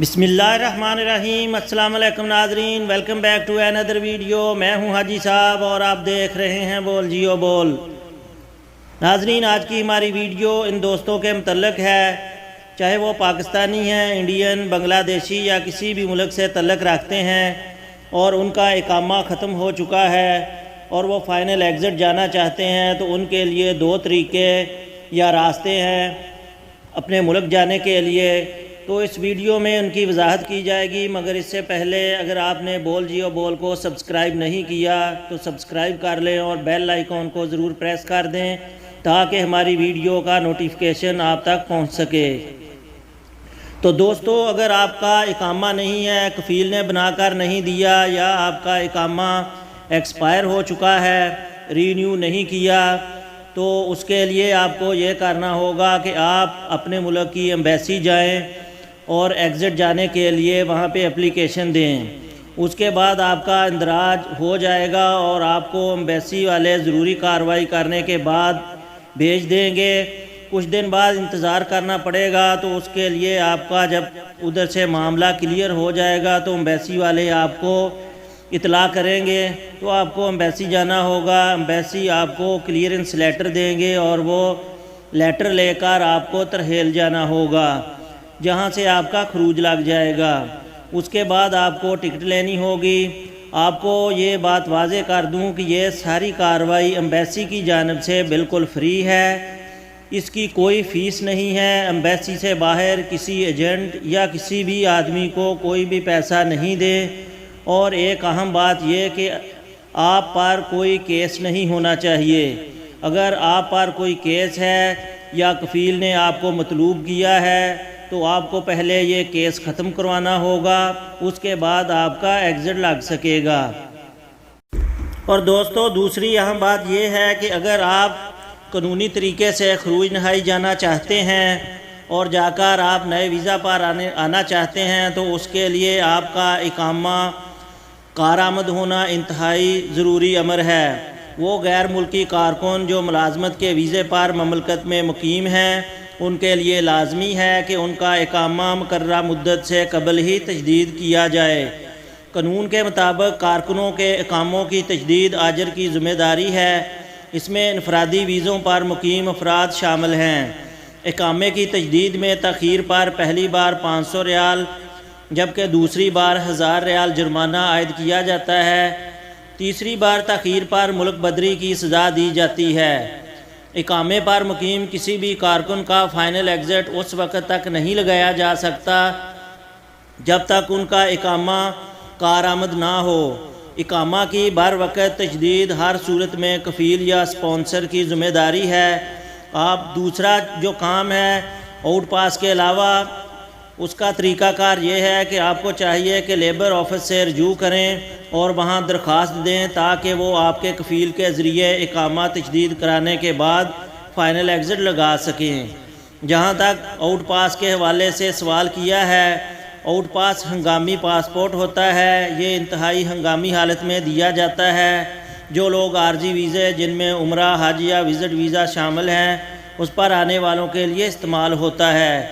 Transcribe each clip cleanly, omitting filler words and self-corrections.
بسم اللہ الرحمن الرحیم۔ السلام علیکم ناظرین، ویلکم بیک ٹو اندر ویڈیو۔ میں ہوں حاجی صاحب اور آپ دیکھ رہے ہیں بول جیو بول۔ ناظرین، آج کی ہماری ویڈیو ان دوستوں کے متعلق ہے، چاہے وہ پاکستانی ہیں، انڈین، بنگلہ دیشی یا کسی بھی ملک سے تعلق رکھتے ہیں اور ان کا اقامہ ختم ہو چکا ہے اور وہ فائنل ایگزٹ جانا چاہتے ہیں، تو ان کے لیے دو طریقے یا راستے ہیں اپنے ملک جانے کے لیے۔ تو اس ویڈیو میں ان کی وضاحت کی جائے گی، مگر اس سے پہلے اگر آپ نے بول جیو بول کو سبسکرائب نہیں کیا تو سبسکرائب کر لیں اور بیل آئیکن کو ضرور پریس کر دیں تاکہ ہماری ویڈیو کا نوٹیفیکیشن آپ تک پہنچ سکے۔ تو دوستو، اگر آپ کا اقامہ نہیں ہے، کفیل نے بنا کر نہیں دیا، یا آپ کا اقامہ ایکسپائر ہو چکا ہے، رینیو نہیں کیا، تو اس کے لیے آپ کو یہ کرنا ہوگا کہ آپ اپنے ملک کی ایمبیسی جائیں اور ایگزٹ جانے کے لیے وہاں پہ اپلیکیشن دیں۔ اس کے بعد آپ کا اندراج ہو جائے گا اور آپ کو ایمبیسی والے ضروری کارروائی کرنے کے بعد بھیج دیں گے۔ کچھ دن بعد انتظار کرنا پڑے گا، تو اس کے لیے آپ کا جب ادھر سے معاملہ کلیئر ہو جائے گا تو ایمبیسی والے آپ کو اطلاع کریں گے، تو آپ کو ایمبیسی جانا ہوگا۔ ایمبیسی آپ کو کلیئرنس لیٹر دیں گے اور وہ لیٹر لے کر آپ کو ترحیل جانا ہوگا، جہاں سے آپ کا خروج لگ جائے گا۔ اس کے بعد آپ کو ٹکٹ لینی ہوگی۔ آپ کو یہ بات واضح کر دوں کہ یہ ساری کارروائی ایمبیسی کی جانب سے بالکل فری ہے، اس کی کوئی فیس نہیں ہے۔ ایمبیسی سے باہر کسی ایجنٹ یا کسی بھی آدمی کو کوئی بھی پیسہ نہیں دیں۔ اور ایک اہم بات یہ کہ آپ پر کوئی کیس نہیں ہونا چاہیے۔ اگر آپ پر کوئی کیس ہے یا کفیل نے آپ کو مطلوب کیا ہے تو آپ کو پہلے یہ کیس ختم کروانا ہوگا، اس کے بعد آپ کا ایگزٹ لگ سکے گا۔ اور دوستو، دوسری اہم بات یہ ہے کہ اگر آپ قانونی طریقے سے خروج نہائی جانا چاہتے ہیں اور جا کر آپ نئے ویزا پر آنا چاہتے ہیں، تو اس کے لیے آپ کا اقامہ کارآمد ہونا انتہائی ضروری امر ہے۔ وہ غیر ملکی کارکن جو ملازمت کے ویزے پر مملکت میں مقیم ہیں، ان کے لیے لازمی ہے کہ ان کا اقامہ مقررہ مدت سے قبل ہی تجدید کیا جائے۔ قانون کے مطابق کارکنوں کے اقاموں کی تجدید آجر کی ذمہ داری ہے۔ اس میں انفرادی ویزوں پر مقیم افراد شامل ہیں۔ اقامے کی تجدید میں تاخیر پر پہلی بار 500 ریال جبکہ دوسری بار 1000 ریال جرمانہ عائد کیا جاتا ہے۔ تیسری بار تاخیر پر ملک بدری کی سزا دی جاتی ہے۔ اقامے پر مقیم کسی بھی کارکن کا فائنل ایگزٹ اس وقت تک نہیں لگایا جا سکتا جب تک ان کا اقامہ کارآمد نہ ہو۔ اقامہ کی بر وقت تجدید ہر صورت میں کفیل یا سپانسر کی ذمہ داری ہے۔ آپ دوسرا جو کام ہے آؤٹ پاس کے علاوہ، اس کا طریقہ کار یہ ہے کہ آپ کو چاہیے کہ لیبر آفس سے رجوع کریں اور وہاں درخواست دیں تاکہ وہ آپ کے کفیل کے ذریعے اقامہ تجدید کرانے کے بعد فائنل ایگزٹ لگا سکیں۔ جہاں تک آؤٹ پاس کے حوالے سے سوال کیا ہے، آؤٹ پاس ہنگامی پاسپورٹ ہوتا ہے۔ یہ انتہائی ہنگامی حالت میں دیا جاتا ہے۔ جو لوگ عارضی ویزے، جن میں عمرہ، حج یا وزٹ ویزا شامل ہیں، اس پر آنے والوں کے لیے استعمال ہوتا ہے۔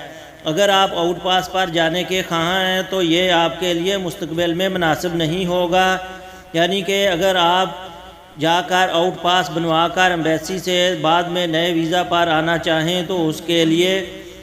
اگر آپ آؤٹ پاس پر جانے کے خواہاں ہیں تو یہ آپ کے لیے مستقبل میں مناسب نہیں ہوگا، یعنی کہ اگر آپ جا کر آؤٹ پاس بنوا کر ایمبیسی سے بعد میں نئے ویزا پر آنا چاہیں تو اس کے لیے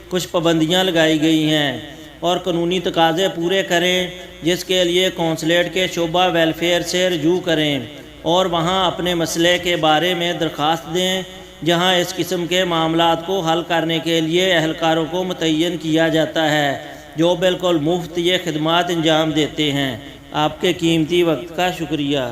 کچھ پابندیاں لگائی گئی ہیں اور قانونی تقاضے پورے کریں، جس کے لیے قونصلیٹ کے شعبہ ویلفیئر سے رجوع کریں اور وہاں اپنے مسئلے کے بارے میں درخواست دیں، جہاں اس قسم کے معاملات کو حل کرنے کے لیے اہلکاروں کو متعین کیا جاتا ہے جو بالکل مفت یہ خدمات انجام دیتے ہیں۔ آپ کے قیمتی وقت کا شکریہ۔